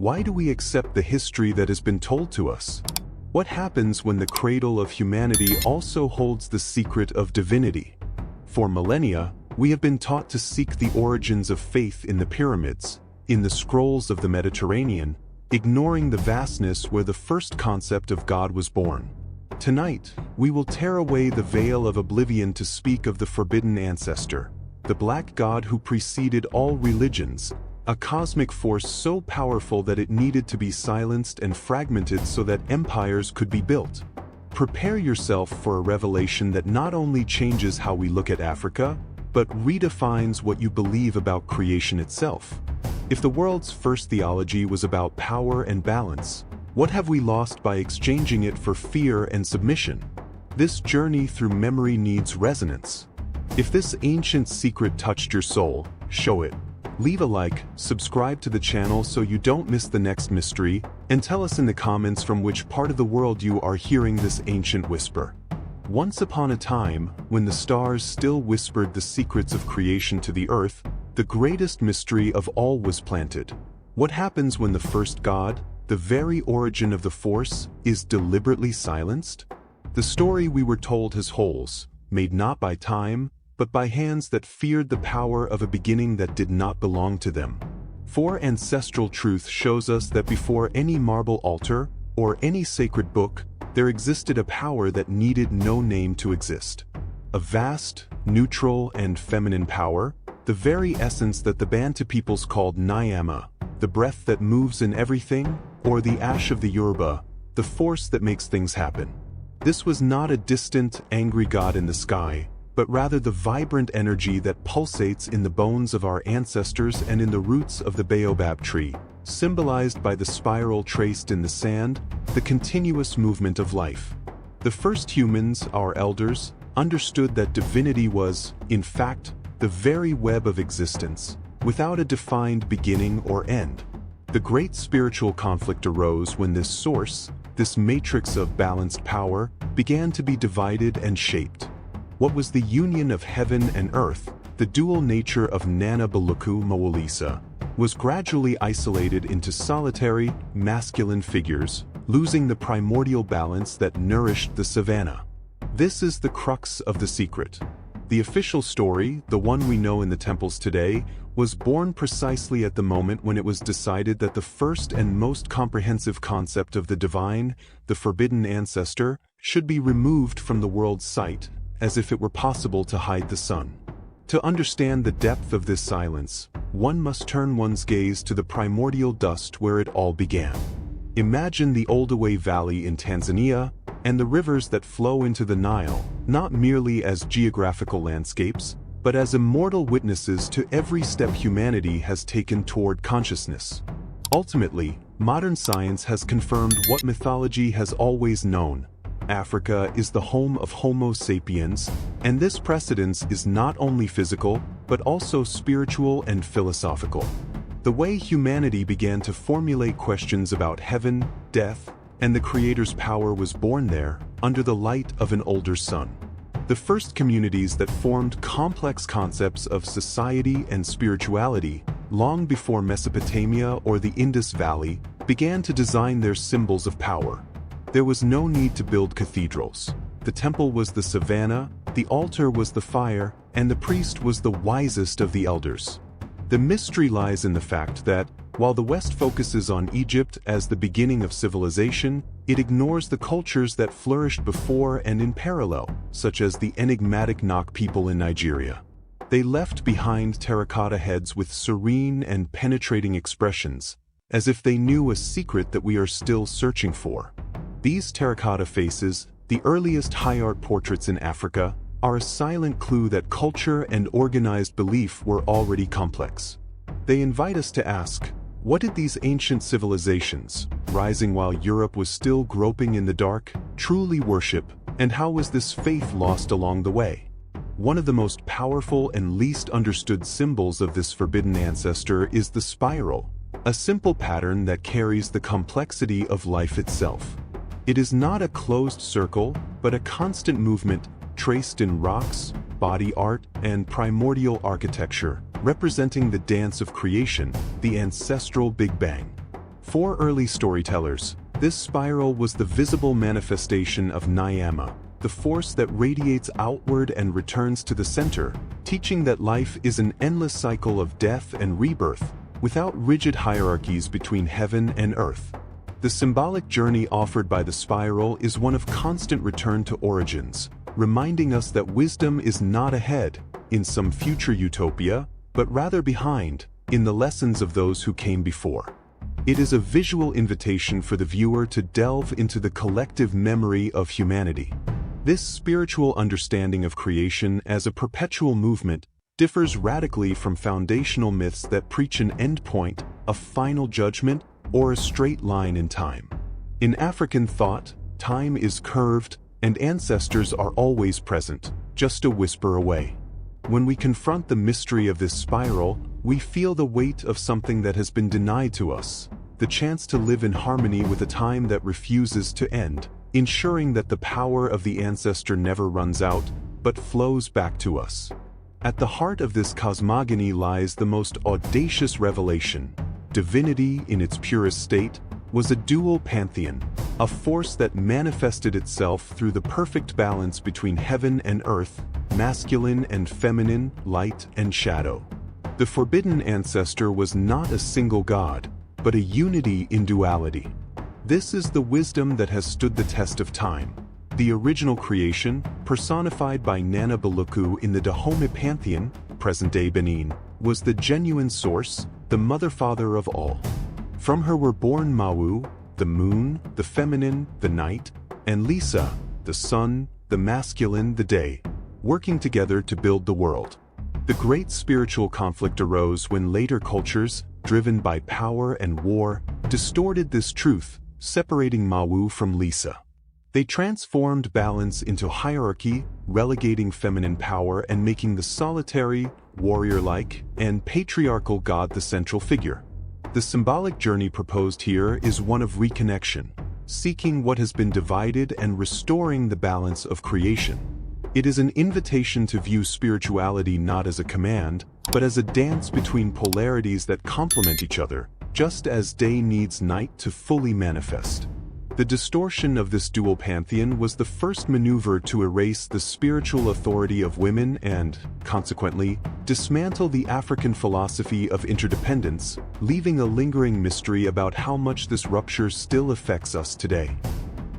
Why do we accept the history that has been told to us? What happens when the cradle of humanity also holds the secret of divinity? For millennia, we have been taught to seek the origins of faith in the pyramids, in the scrolls of the Mediterranean, ignoring the vastness where the first concept of God was born. Tonight, we will tear away the veil of oblivion to speak of the forbidden ancestor, the black god who preceded all religions, a cosmic force so powerful that it needed to be silenced and fragmented so that empires could be built. Prepare yourself for a revelation that not only changes how we look at Africa, but redefines what you believe about creation itself. If the world's first theology was about power and balance, what have we lost by exchanging it for fear and submission? This journey through memory needs resonance. If this ancient secret touched your soul, show it. Leave a like, subscribe to the channel so you don't miss the next mystery, and tell us in the comments from which part of the world you are hearing this ancient whisper. Once upon a time, when the stars still whispered the secrets of creation to the earth, the greatest mystery of all was planted. What happens when the first god, the very origin of the force, is deliberately silenced? The story we were told has holes, made not by time, but by hands that feared the power of a beginning that did not belong to them. For ancestral truth shows us that before any marble altar, or any sacred book, there existed a power that needed no name to exist. A vast, neutral, and feminine power, the very essence that the Bantu peoples called Nyama, the breath that moves in everything, or the Ashe of the Yoruba, the force that makes things happen. This was not a distant, angry god in the sky, but rather the vibrant energy that pulsates in the bones of our ancestors and in the roots of the baobab tree, symbolized by the spiral traced in the sand, the continuous movement of life. The first humans, our elders, understood that divinity was, in fact, the very web of existence, without a defined beginning or end. The great spiritual conflict arose when this source, this matrix of balanced power, began to be divided and shaped. What was the union of heaven and earth, the dual nature of Nana Baluku Mawalisa, was gradually isolated into solitary, masculine figures, losing the primordial balance that nourished the savanna. This is the crux of the secret. The official story, the one we know in the temples today, was born precisely at the moment when it was decided that the first and most comprehensive concept of the divine, the forbidden ancestor, should be removed from the world's sight, as if it were possible to hide the sun. To understand the depth of this silence, one must turn one's gaze to the primordial dust where it all began. Imagine the Olduvai Valley in Tanzania, and the rivers that flow into the Nile, not merely as geographical landscapes, but as immortal witnesses to every step humanity has taken toward consciousness. Ultimately, modern science has confirmed what mythology has always known. Africa is the home of Homo sapiens, and this precedence is not only physical, but also spiritual and philosophical. The way humanity began to formulate questions about heaven, death, and the Creator's power was born there, under the light of an older sun. The first communities that formed complex concepts of society and spirituality, long before Mesopotamia or the Indus Valley, began to design their symbols of power. There was no need to build cathedrals. The temple was the savanna, the altar was the fire, and the priest was the wisest of the elders. The mystery lies in the fact that, while the West focuses on Egypt as the beginning of civilization, it ignores the cultures that flourished before and in parallel, such as the enigmatic Nok people in Nigeria. They left behind terracotta heads with serene and penetrating expressions, as if they knew a secret that we are still searching for. These terracotta faces, the earliest high art portraits in Africa, are a silent clue that culture and organized belief were already complex. They invite us to ask, what did these ancient civilizations, rising while Europe was still groping in the dark, truly worship, and how was this faith lost along the way? One of the most powerful and least understood symbols of this forbidden ancestor is the spiral, a simple pattern that carries the complexity of life itself. It is not a closed circle, but a constant movement traced in rocks, body art, and primordial architecture, representing the dance of creation, the ancestral Big Bang. For early storytellers, this spiral was the visible manifestation of Nyama, the force that radiates outward and returns to the center, teaching that life is an endless cycle of death and rebirth, without rigid hierarchies between heaven and earth. The symbolic journey offered by the spiral is one of constant return to origins, reminding us that wisdom is not ahead, in some future utopia, but rather behind, in the lessons of those who came before. It is a visual invitation for the viewer to delve into the collective memory of humanity. This spiritual understanding of creation as a perpetual movement differs radically from foundational myths that preach an endpoint, a final judgment, or a straight line in time. In African thought, time is curved, and ancestors are always present, just a whisper away. When we confront the mystery of this spiral, we feel the weight of something that has been denied to us, the chance to live in harmony with a time that refuses to end, ensuring that the power of the ancestor never runs out, but flows back to us. At the heart of this cosmogony lies the most audacious revelation. Divinity, in its purest state, was a dual pantheon, a force that manifested itself through the perfect balance between heaven and earth, masculine and feminine, light and shadow. The forbidden ancestor was not a single god, but a unity in duality. This is the wisdom that has stood the test of time. The original creation, personified by Nana Baluku in the Dahomey pantheon, present-day Benin, was the genuine source, the mother-father of all. From her were born Mawu, the moon, the feminine, the night, and Lisa, the sun, the masculine, the day, working together to build the world. The great spiritual conflict arose when later cultures, driven by power and war, distorted this truth, separating Mawu from Lisa. They transformed balance into hierarchy, relegating feminine power and making the solitary, warrior-like, and patriarchal god the central figure. The symbolic journey proposed here is one of reconnection, seeking what has been divided and restoring the balance of creation. It is an invitation to view spirituality not as a command, but as a dance between polarities that complement each other, just as day needs night to fully manifest. The distortion of this dual pantheon was the first maneuver to erase the spiritual authority of women and, consequently, dismantle the African philosophy of interdependence, leaving a lingering mystery about how much this rupture still affects us today.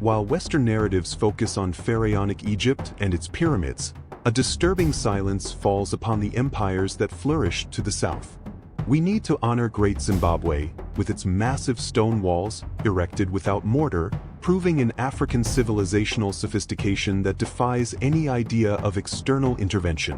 While Western narratives focus on pharaonic Egypt and its pyramids, a disturbing silence falls upon the empires that flourished to the south. We need to honor Great Zimbabwe, with its massive stone walls, erected without mortar, proving an African civilizational sophistication that defies any idea of external intervention.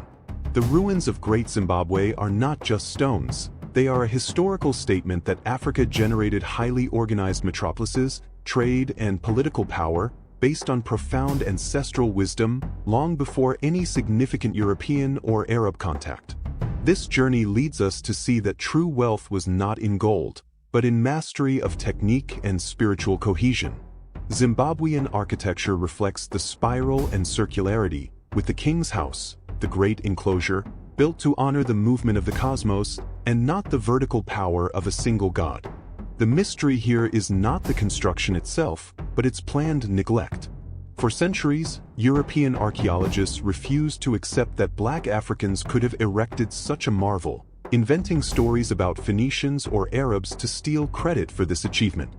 The ruins of Great Zimbabwe are not just stones. They are a historical statement that Africa generated highly organized metropolises, trade, and political power based on profound ancestral wisdom long before any significant European or Arab contact. This journey leads us to see that true wealth was not in gold, but in mastery of technique and spiritual cohesion. Zimbabwean architecture reflects the spiral and circularity, with the king's house, the great enclosure, built to honor the movement of the cosmos and not the vertical power of a single god. The mystery here is not the construction itself, but its planned neglect. For centuries, European archaeologists refused to accept that Black Africans could have erected such a marvel, inventing stories about Phoenicians or Arabs to steal credit for this achievement.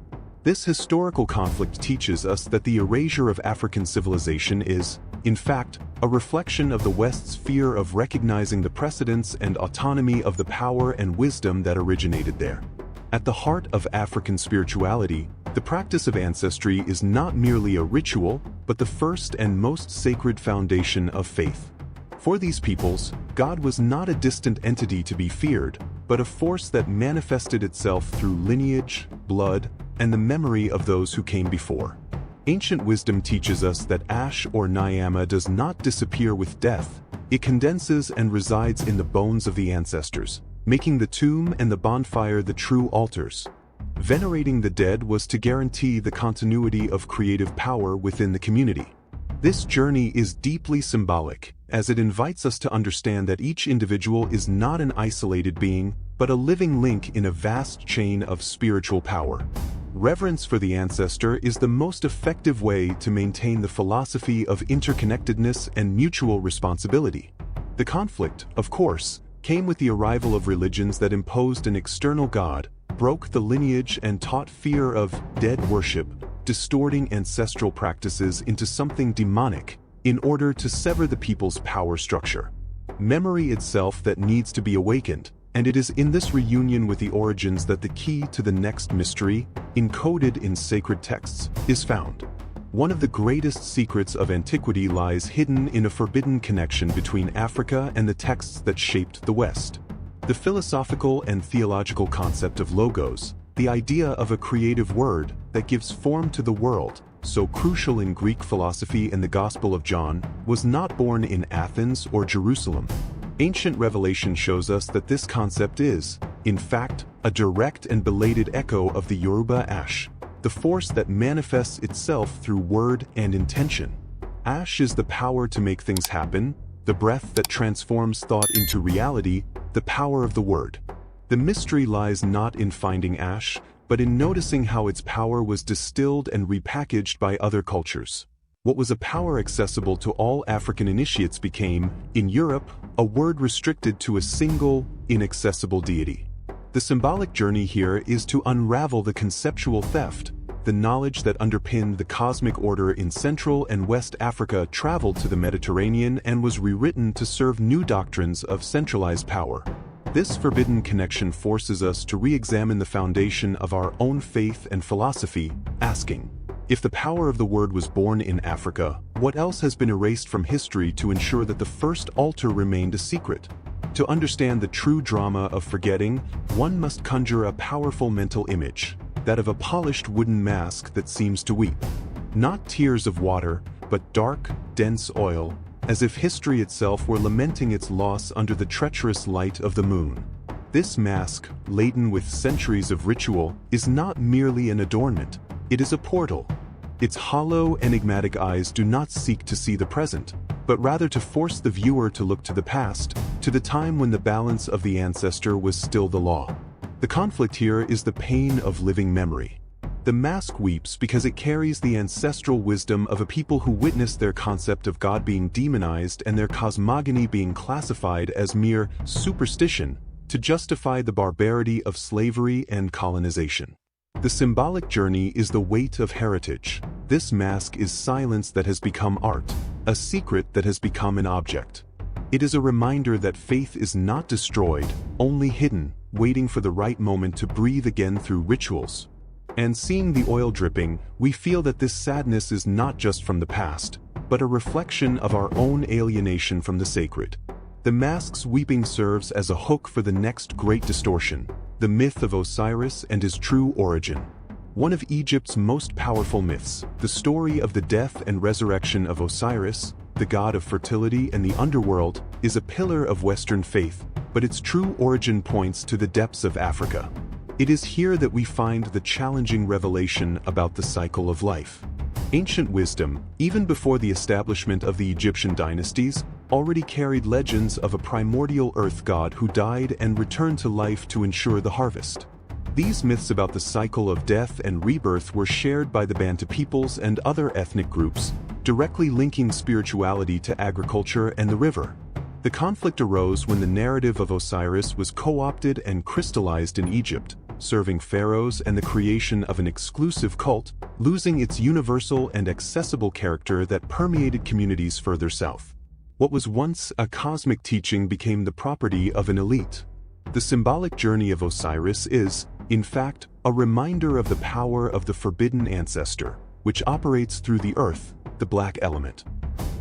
This historical conflict teaches us that the erasure of African civilization is, in fact, a reflection of the West's fear of recognizing the precedence and autonomy of the power and wisdom that originated there. At the heart of African spirituality, the practice of ancestry is not merely a ritual, but the first and most sacred foundation of faith. For these peoples, God was not a distant entity to be feared, but a force that manifested itself through lineage, blood, and the memory of those who came before. Ancient wisdom teaches us that Ashe or Nyama does not disappear with death, it condenses and resides in the bones of the ancestors, making the tomb and the bonfire the true altars. Venerating the dead was to guarantee the continuity of creative power within the community. This journey is deeply symbolic, as it invites us to understand that each individual is not an isolated being, but a living link in a vast chain of spiritual power. Reverence for the ancestor is the most effective way to maintain the philosophy of interconnectedness and mutual responsibility. The conflict, of course, came with the arrival of religions that imposed an external god, broke the lineage and taught fear of dead worship, distorting ancestral practices into something demonic in order to sever the people's power structure. Memory itself that needs to be awakened, and it is in this reunion with the origins that the key to the next mystery, encoded in sacred texts, is found. One of the greatest secrets of antiquity lies hidden in a forbidden connection between Africa and the texts that shaped the West. The philosophical and theological concept of logos, the idea of a creative word that gives form to the world, so crucial in Greek philosophy and the Gospel of John, was not born in Athens or Jerusalem. Ancient revelation shows us that this concept is, in fact, a direct and belated echo of the Yoruba Ashe, the force that manifests itself through word and intention. Ashe is the power to make things happen, the breath that transforms thought into reality, the power of the word. The mystery lies not in finding Ashe, but in noticing how its power was distilled and repackaged by other cultures. What was a power accessible to all African initiates became, in Europe, a word restricted to a single, inaccessible deity. The symbolic journey here is to unravel the conceptual theft. The knowledge that underpinned the cosmic order in Central and West Africa traveled to the Mediterranean and was rewritten to serve new doctrines of centralized power. This forbidden connection forces us to re-examine the foundation of our own faith and philosophy, asking, if the power of the word was born in Africa, what else has been erased from history to ensure that the first altar remained a secret? To understand the true drama of forgetting, one must conjure a powerful mental image, that of a polished wooden mask that seems to weep. Not tears of water, but dark, dense oil, as if history itself were lamenting its loss under the treacherous light of the moon. This mask, laden with centuries of ritual, is not merely an adornment, it is a portal. Its hollow, enigmatic eyes do not seek to see the present, but rather to force the viewer to look to the past, to the time when the balance of the ancestor was still the law. The conflict here is the pain of living memory. The mask weeps because it carries the ancestral wisdom of a people who witnessed their concept of God being demonized and their cosmogony being classified as mere superstition to justify the barbarity of slavery and colonization. The symbolic journey is the weight of heritage. This mask is silence that has become art, a secret that has become an object. It is a reminder that faith is not destroyed, only hidden, waiting for the right moment to breathe again through rituals. And seeing the oil dripping, we feel that this sadness is not just from the past, but a reflection of our own alienation from the sacred. The mask's weeping serves as a hook for the next great distortion, the myth of Osiris and his true origin. One of Egypt's most powerful myths, the story of the death and resurrection of Osiris, the god of fertility and the underworld, is a pillar of Western faith, but its true origin points to the depths of Africa. It is here that we find the challenging revelation about the cycle of life. Ancient wisdom, even before the establishment of the Egyptian dynasties, already carried legends of a primordial earth god who died and returned to life to ensure the harvest. These myths about the cycle of death and rebirth were shared by the Bantu peoples and other ethnic groups, directly linking spirituality to agriculture and the river. The conflict arose when the narrative of Osiris was co-opted and crystallized in Egypt, serving pharaohs and the creation of an exclusive cult, losing its universal and accessible character that permeated communities further south. What was once a cosmic teaching became the property of an elite. The symbolic journey of Osiris is, in fact, a reminder of the power of the forbidden ancestor, which operates through the earth, the black element.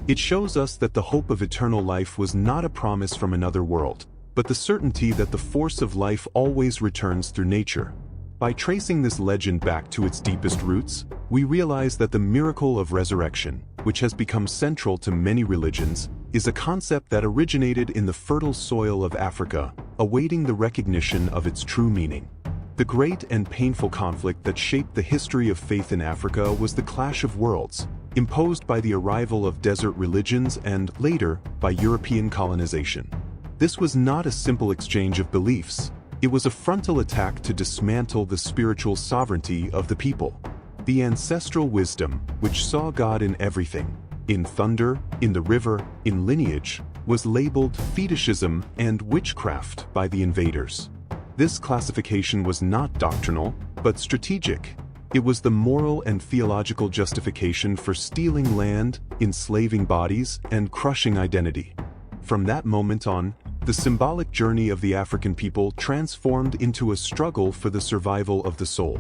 It shows us that the hope of eternal life was not a promise from another world, but the certainty that the force of life always returns through nature. By tracing this legend back to its deepest roots, we realize that the miracle of resurrection, which has become central to many religions, is a concept that originated in the fertile soil of Africa, awaiting the recognition of its true meaning. The great and painful conflict that shaped the history of faith in Africa was the clash of worlds, imposed by the arrival of desert religions and, later, by European colonization. This was not a simple exchange of beliefs. It was a frontal attack to dismantle the spiritual sovereignty of the people. The ancestral wisdom, which saw God in everything, in thunder, in the river, in lineage, was labeled fetishism and witchcraft by the invaders. This classification was not doctrinal, but strategic. It was the moral and theological justification for stealing land, enslaving bodies, and crushing identity. From that moment on, the symbolic journey of the African people transformed into a struggle for the survival of the soul.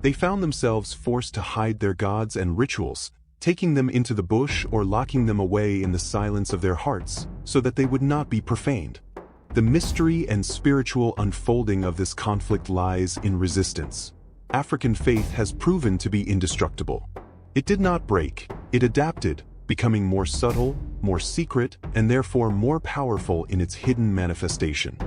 They found themselves forced to hide their gods and rituals, taking them into the bush or locking them away in the silence of their hearts, so that they would not be profaned. The mystery and spiritual unfolding of this conflict lies in resistance. African faith has proven to be indestructible. It did not break, it adapted, becoming more subtle, more secret, and therefore more powerful in its hidden manifestation.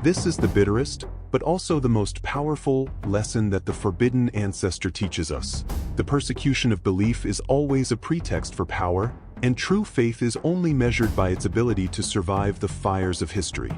This is the bitterest, but also the most powerful lesson that the forbidden ancestor teaches us. The persecution of belief is always a pretext for power, and true faith is only measured by its ability to survive the fires of history.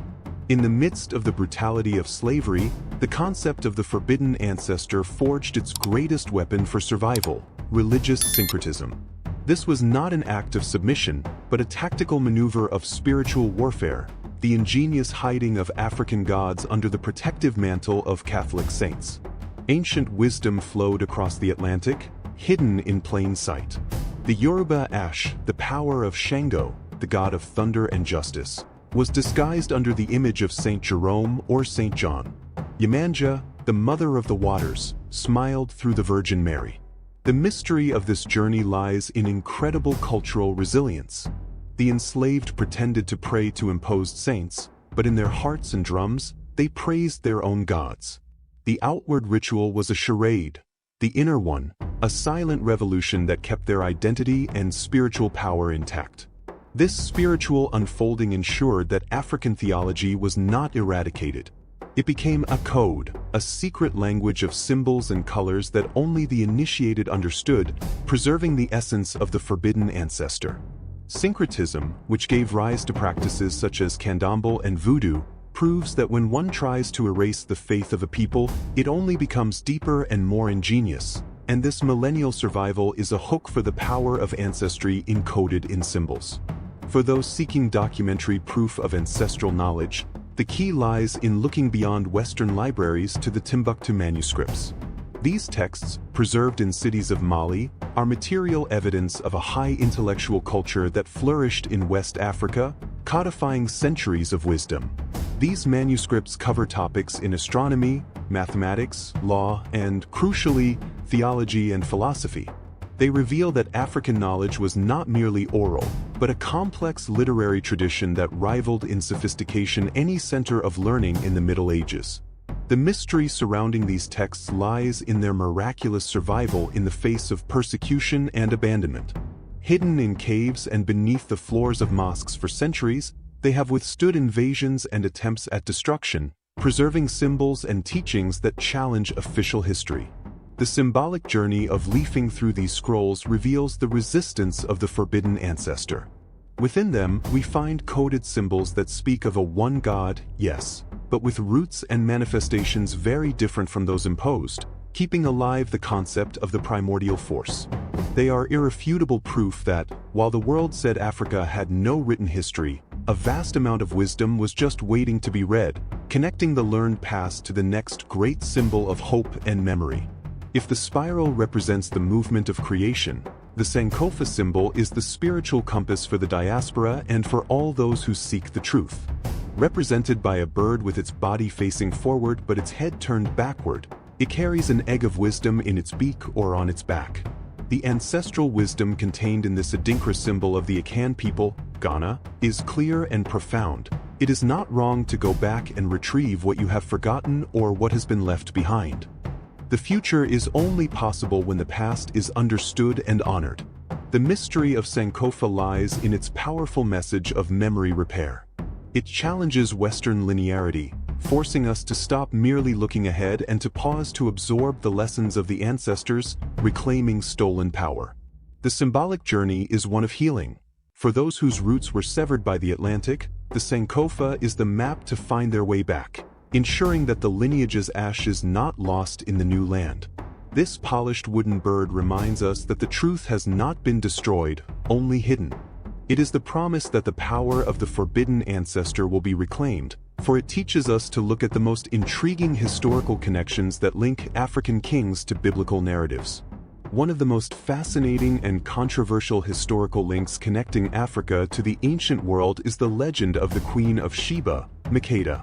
In the midst of the brutality of slavery, the concept of the forbidden ancestor forged its greatest weapon for survival: religious syncretism. This was not an act of submission, but a tactical maneuver of spiritual warfare, the ingenious hiding of African gods under the protective mantle of Catholic saints. Ancient wisdom flowed across the Atlantic, hidden in plain sight. The Yoruba Ashe, the power of Shango, the god of thunder and justice, was disguised under the image of Saint Jerome or Saint John. Yemanja, the mother of the waters, smiled through the Virgin Mary. The mystery of this journey lies in incredible cultural resilience. The enslaved pretended to pray to imposed saints, but in their hearts and drums, they praised their own gods. The outward ritual was a charade, the inner one, a silent revolution that kept their identity and spiritual power intact. This spiritual unfolding ensured that African theology was not eradicated. It became a code, a secret language of symbols and colors that only the initiated understood, preserving the essence of the forbidden ancestor. Syncretism, which gave rise to practices such as candomblé and voodoo, proves that when one tries to erase the faith of a people, it only becomes deeper and more ingenious, and this millennial survival is a hook for the power of ancestry encoded in symbols. For those seeking documentary proof of ancestral knowledge, the key lies in looking beyond Western libraries to the Timbuktu manuscripts. These texts, preserved in cities of Mali, are material evidence of a high intellectual culture that flourished in West Africa, codifying centuries of wisdom. These manuscripts cover topics in astronomy, mathematics, law, and, crucially, theology and philosophy. They reveal that African knowledge was not merely oral, but a complex literary tradition that rivaled in sophistication any center of learning in the Middle Ages. The mystery surrounding these texts lies in their miraculous survival in the face of persecution and abandonment. Hidden in caves and beneath the floors of mosques for centuries, they have withstood invasions and attempts at destruction, preserving symbols and teachings that challenge official history. The symbolic journey of leafing through these scrolls reveals the resistance of the forbidden ancestor. Within them, we find coded symbols that speak of a one God, yes, but with roots and manifestations very different from those imposed, keeping alive the concept of the primordial force. They are irrefutable proof that, while the world said Africa had no written history, a vast amount of wisdom was just waiting to be read, connecting the learned past to the next great symbol of hope and memory. If the spiral represents the movement of creation, the Sankofa symbol is the spiritual compass for the diaspora and for all those who seek the truth. Represented by a bird with its body facing forward but its head turned backward, it carries an egg of wisdom in its beak or on its back. The ancestral wisdom contained in this Adinkra symbol of the Akan people, Ghana, is clear and profound. It is not wrong to go back and retrieve what you have forgotten or what has been left behind. The future is only possible when the past is understood and honored. The mystery of Sankofa lies in its powerful message of memory repair. It challenges Western linearity, forcing us to stop merely looking ahead and to pause to absorb the lessons of the ancestors, reclaiming stolen power. The symbolic journey is one of healing. For those whose roots were severed by the Atlantic, the Sankofa is the map to find their way back, ensuring that the lineage's Ashe is not lost in the new land. This polished wooden bird reminds us that the truth has not been destroyed, only hidden. It is the promise that the power of the forbidden ancestor will be reclaimed, for it teaches us to look at the most intriguing historical connections that link African kings to biblical narratives. One of the most fascinating and controversial historical links connecting Africa to the ancient world is the legend of the Queen of Sheba, Makeda.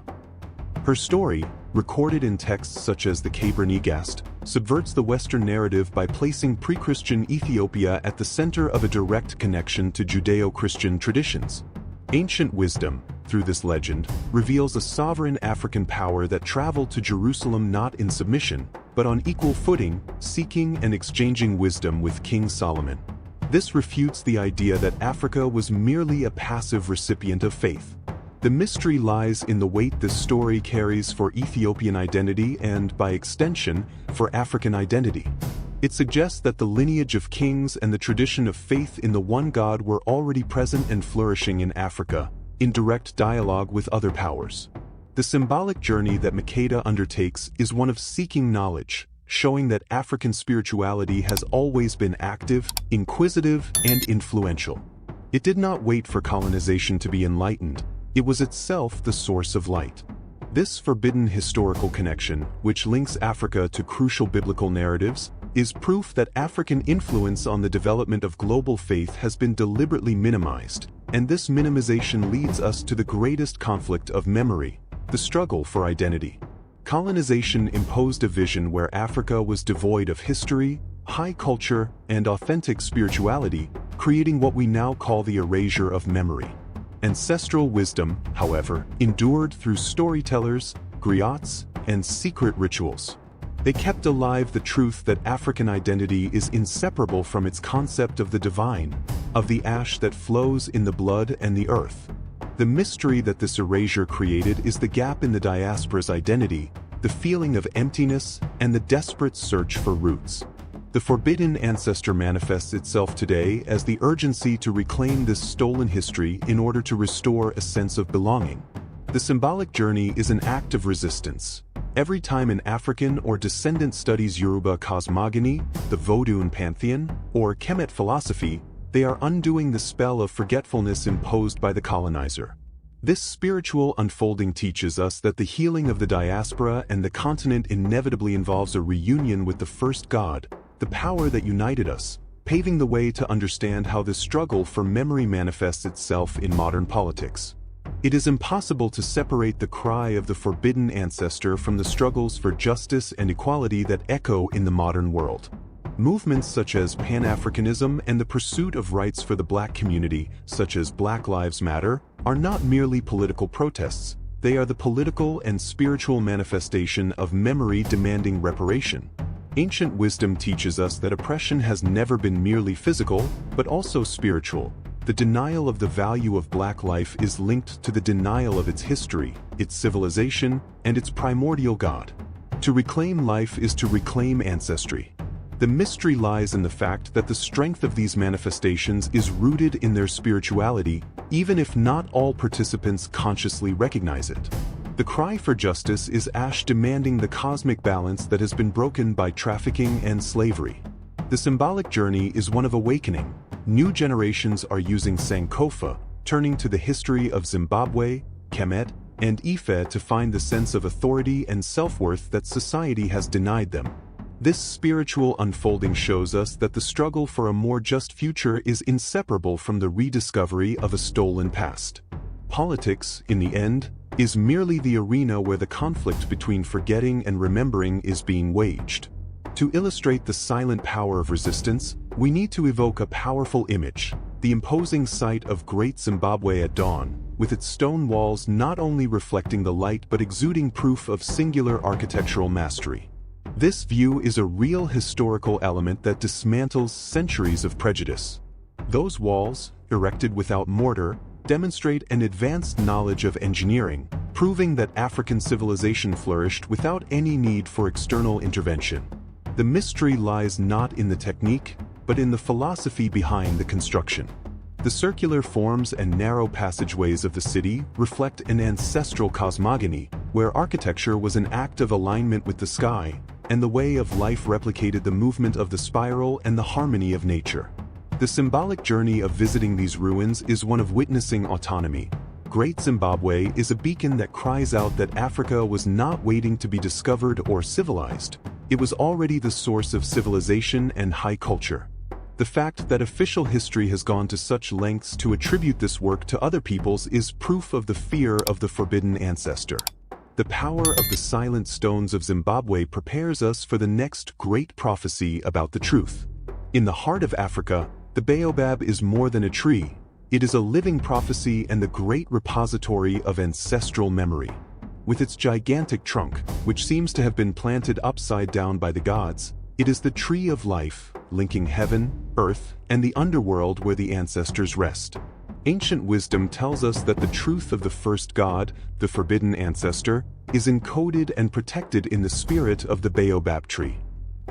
Her story, recorded in texts such as the Kebra-Nagast, subverts the Western narrative by placing pre-Christian Ethiopia at the center of a direct connection to Judeo-Christian traditions. Ancient wisdom, through this legend, reveals a sovereign African power that traveled to Jerusalem not in submission, but on equal footing, seeking and exchanging wisdom with King Solomon. This refutes the idea that Africa was merely a passive recipient of faith. The mystery lies in the weight this story carries for Ethiopian identity and, by extension, for African identity. It suggests that the lineage of kings and the tradition of faith in the one God were already present and flourishing in Africa, in direct dialogue with other powers. The symbolic journey that Makeda undertakes is one of seeking knowledge, showing that African spirituality has always been active, inquisitive, and influential. It did not wait for colonization to be enlightened. It was itself the source of light. This forbidden historical connection, which links Africa to crucial biblical narratives, is proof that African influence on the development of global faith has been deliberately minimized, and this minimization leads us to the greatest conflict of memory, the struggle for identity. Colonization imposed a vision where Africa was devoid of history, high culture, and authentic spirituality, creating what we now call the erasure of memory. Ancestral wisdom, however, endured through storytellers, griots, and secret rituals. They kept alive the truth that African identity is inseparable from its concept of the divine, of the Ashe that flows in the blood and the earth. The mystery that this erasure created is the gap in the diaspora's identity, the feeling of emptiness, and the desperate search for roots. The forbidden ancestor manifests itself today as the urgency to reclaim this stolen history in order to restore a sense of belonging. The symbolic journey is an act of resistance. Every time an African or descendant studies Yoruba cosmogony, the Vodun pantheon, or Kemet philosophy, they are undoing the spell of forgetfulness imposed by the colonizer. This spiritual unfolding teaches us that the healing of the diaspora and the continent inevitably involves a reunion with the first God, the power that united us, paving the way to understand how this struggle for memory manifests itself in modern politics. It is impossible to separate the cry of the forbidden ancestor from the struggles for justice and equality that echo in the modern world. Movements such as Pan-Africanism and the pursuit of rights for the Black community, such as Black Lives Matter, are not merely political protests. They are the political and spiritual manifestation of memory demanding reparation. Ancient wisdom teaches us that oppression has never been merely physical, but also spiritual. The denial of the value of Black life is linked to the denial of its history, its civilization, and its primordial God. To reclaim life is to reclaim ancestry. The mystery lies in the fact that the strength of these manifestations is rooted in their spirituality, even if not all participants consciously recognize it. The cry for justice is Ashe demanding the cosmic balance that has been broken by trafficking and slavery. The symbolic journey is one of awakening. New generations are using Sankofa, turning to the history of Zimbabwe, Kemet, and Ife to find the sense of authority and self-worth that society has denied them. This spiritual unfolding shows us that the struggle for a more just future is inseparable from the rediscovery of a stolen past. Politics, in the end, is merely the arena where the conflict between forgetting and remembering is being waged. To illustrate the silent power of resistance, we need to evoke a powerful image, the imposing sight of Great Zimbabwe at dawn, with its stone walls not only reflecting the light but exuding proof of singular architectural mastery. This view is a real historical element that dismantles centuries of prejudice. Those walls, erected without mortar, demonstrate an advanced knowledge of engineering, proving that African civilization flourished without any need for external intervention. The mystery lies not in the technique, but but in the philosophy behind the construction. The circular forms and narrow passageways of the city reflect an ancestral cosmogony, where architecture was an act of alignment with the sky, and the way of life replicated the movement of the spiral and the harmony of nature. The symbolic journey of visiting these ruins is one of witnessing autonomy. Great Zimbabwe is a beacon that cries out that Africa was not waiting to be discovered or civilized. It was already the source of civilization and high culture. The fact that official history has gone to such lengths to attribute this work to other peoples is proof of the fear of the forbidden ancestor. The power of the silent stones of Zimbabwe prepares us for the next great prophecy about the truth. In the heart of Africa, the baobab is more than a tree. It is a living prophecy and the great repository of ancestral memory. With its gigantic trunk, which seems to have been planted upside down by the gods, it is the tree of life, linking heaven, earth, and the underworld where the ancestors rest. Ancient wisdom tells us that the truth of the first god, the forbidden ancestor, is encoded and protected in the spirit of the baobab tree.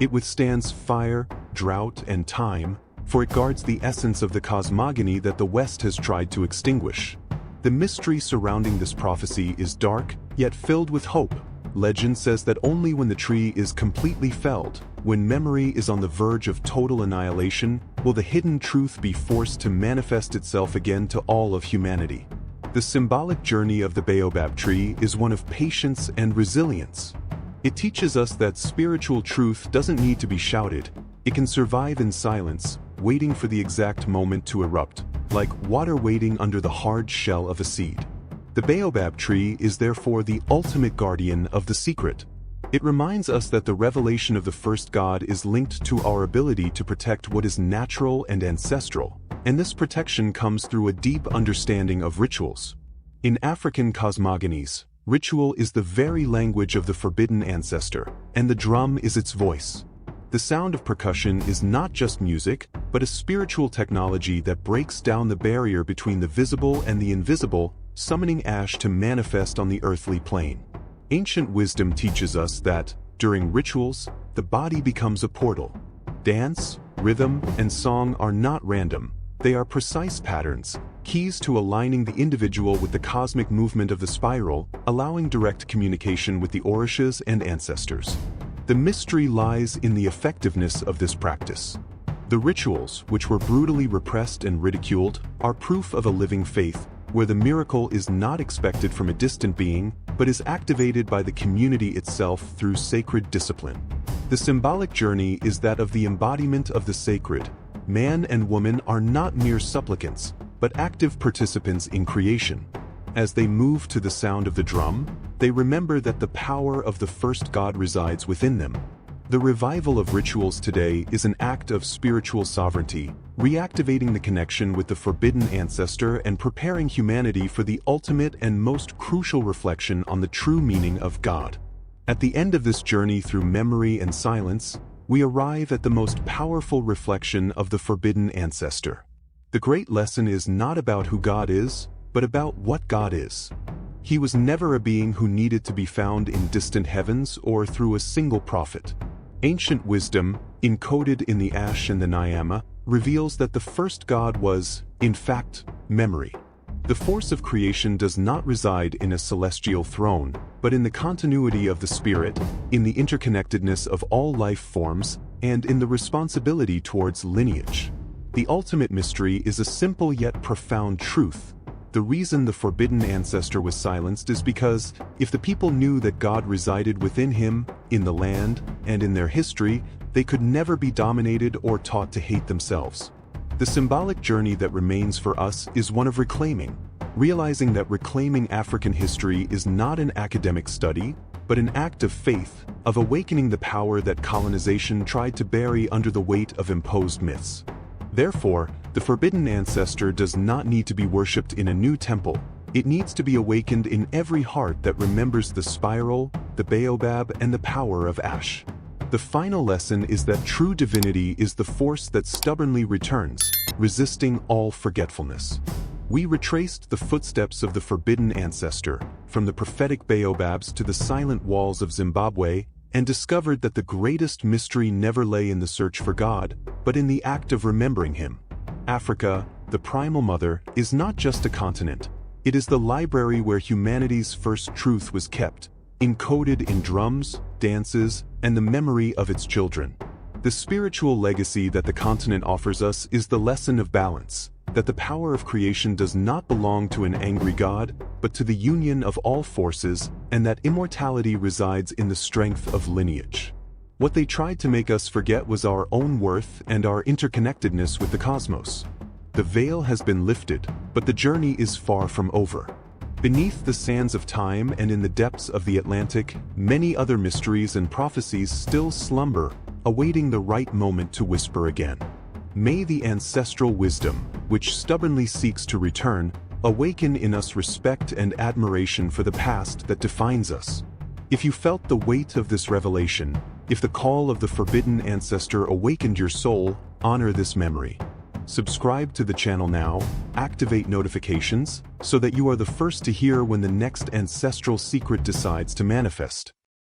It withstands fire, drought, and time, for it guards the essence of the cosmogony that the West has tried to extinguish. The mystery surrounding this prophecy is dark, yet filled with hope. Legend says that only when the tree is completely felled, when memory is on the verge of total annihilation, will the hidden truth be forced to manifest itself again to all of humanity. The symbolic journey of the baobab tree is one of patience and resilience. It teaches us that spiritual truth doesn't need to be shouted. It can survive in silence, waiting for the exact moment to erupt, like water waiting under the hard shell of a seed. The baobab tree is therefore the ultimate guardian of the secret. It reminds us that the revelation of the first god is linked to our ability to protect what is natural and ancestral, and this protection comes through a deep understanding of rituals. In African cosmogonies, ritual is the very language of the forbidden ancestor, and the drum is its voice. The sound of percussion is not just music, but a spiritual technology that breaks down the barrier between the visible and the invisible, summoning Ashe to manifest on the earthly plane. Ancient wisdom teaches us that, during rituals, the body becomes a portal. Dance, rhythm, and song are not random. They are precise patterns, keys to aligning the individual with the cosmic movement of the spiral, allowing direct communication with the orishas and ancestors. The mystery lies in the effectiveness of this practice. The rituals, which were brutally repressed and ridiculed, are proof of a living faith, where the miracle is not expected from a distant being, but is activated by the community itself through sacred discipline. The symbolic journey is that of the embodiment of the sacred. Man and woman are not mere supplicants, but active participants in creation. As they move to the sound of the drum, they remember that the power of the first god resides within them. The revival of rituals today is an act of spiritual sovereignty, reactivating the connection with the forbidden ancestor and preparing humanity for the ultimate and most crucial reflection on the true meaning of God. At the end of this journey through memory and silence, we arrive at the most powerful reflection of the forbidden ancestor. The great lesson is not about who God is, but about what God is. He was never a being who needed to be found in distant heavens or through a single prophet. Ancient wisdom, encoded in the Ashe and the Nyama, reveals that the first god was, in fact, memory. The force of creation does not reside in a celestial throne, but in the continuity of the spirit, in the interconnectedness of all life forms, and in the responsibility towards lineage. The ultimate mystery is a simple yet profound truth. The reason the forbidden ancestor was silenced is because, if the people knew that God resided within him, in the land, and in their history, they could never be dominated or taught to hate themselves. The symbolic journey that remains for us is one of reclaiming, realizing that reclaiming African history is not an academic study, but an act of faith, of awakening the power that colonization tried to bury under the weight of imposed myths. Therefore, the forbidden ancestor does not need to be worshipped in a new temple. It needs to be awakened in every heart that remembers the spiral, the baobab, and the power of Ashe. The final lesson is that true divinity is the force that stubbornly returns, resisting all forgetfulness. We retraced the footsteps of the forbidden ancestor, from the prophetic baobabs to the silent walls of Zimbabwe, and discovered that the greatest mystery never lay in the search for God, but in the act of remembering Him. Africa, the primal mother, is not just a continent. It is the library where humanity's first truth was kept, encoded in drums, dances, and the memory of its children. The spiritual legacy that the continent offers us is the lesson of balance, that the power of creation does not belong to an angry God, but to the union of all forces, and that immortality resides in the strength of lineage. What they tried to make us forget was our own worth and our interconnectedness with the cosmos. The veil has been lifted, but the journey is far from over. Beneath the sands of time and in the depths of the Atlantic, many other mysteries and prophecies still slumber, awaiting the right moment to whisper again. May the ancestral wisdom, which stubbornly seeks to return, awaken in us respect and admiration for the past that defines us. If you felt the weight of this revelation, if the call of the forbidden ancestor awakened your soul, honor this memory. Subscribe to the channel now, activate notifications, so that you are the first to hear when the next ancestral secret decides to manifest.